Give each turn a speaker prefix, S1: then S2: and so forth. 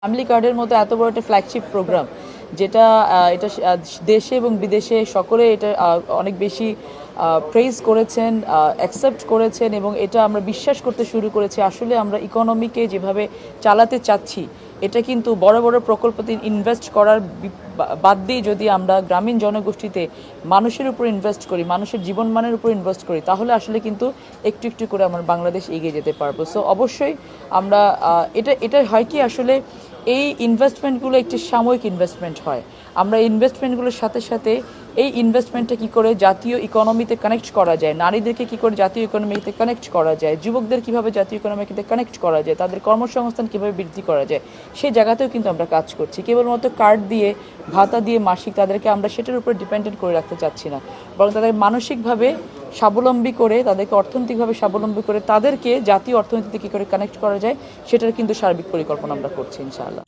S1: Family কার্ডের মতো এত বড় একটা ফ্ল্যাগশিপ প্রোগ্রাম যেটা এটা দেশে এবং বিদেশে সকলে এটা অনেক বেশি প্রেজ করেছেন, অ্যাকসেপ্ট করেছেন এবং এটা আমরা বিশ্বাস করতে শুরু করেছি আসলে আমরা ইকোনমিকে যেভাবে চালাতে চাচ্ছি এটা কিন্তু বড় বড় প্রকল্পতে ইনভেস্ট করার বাদ দিয়ে যদি আমরা গ্রামীণ জনগোষ্ঠীতে মানুষের উপর ইনভেস্ট করি, মানুষের জীবনমানের উপর ইনভেস্ট করি, তাহলে আসলে কিন্তু একটু একটু করে আমরা বাংলাদেশ এগিয়ে যেতে পারবো। সো অবশ্যই আমরা এটা হয় কি আসলে এই ইনভেস্টমেন্টগুলো একটি সাময়িক ইনভেস্টমেন্ট হয়। আমরা ইনভেস্টমেন্টগুলোর সাথে সাথে এই ইনভেস্টমেন্টটা কী করে জাতীয় ইকোনমিতে কানেক্ট করা যায়, নারীদেরকে কী করে জাতীয় ইকোনমিতে কানেক্ট করা যায়, যুবকদের কীভাবে জাতীয় ইকোনমিতে কানেক্ট করা যায়, তাদের কর্মসংস্থান কীভাবে বৃদ্ধি করা যায়, সেই জায়গাতেও কিন্তু আমরা কাজ করছি। কেবলমাত্র কার্ড দিয়ে, ভাতা দিয়ে মাসিক তাদেরকে আমরা সেটার উপর ডিপেন্ডেন্ট করে রাখতে চাচ্ছি না, বরং তাদের মানসিকভাবে স্বাবলম্বী করে, তাদেরকে অর্থনৈতিকভাবে স্বাবলম্বী করে তাদেরকে জাতীয় অর্থনীতিতে কী করে কানেক্ট করা যায় সেটার কিন্তু সার্বিক পরিকল্পনা আমরা করছি ইনশাআল্লাহ।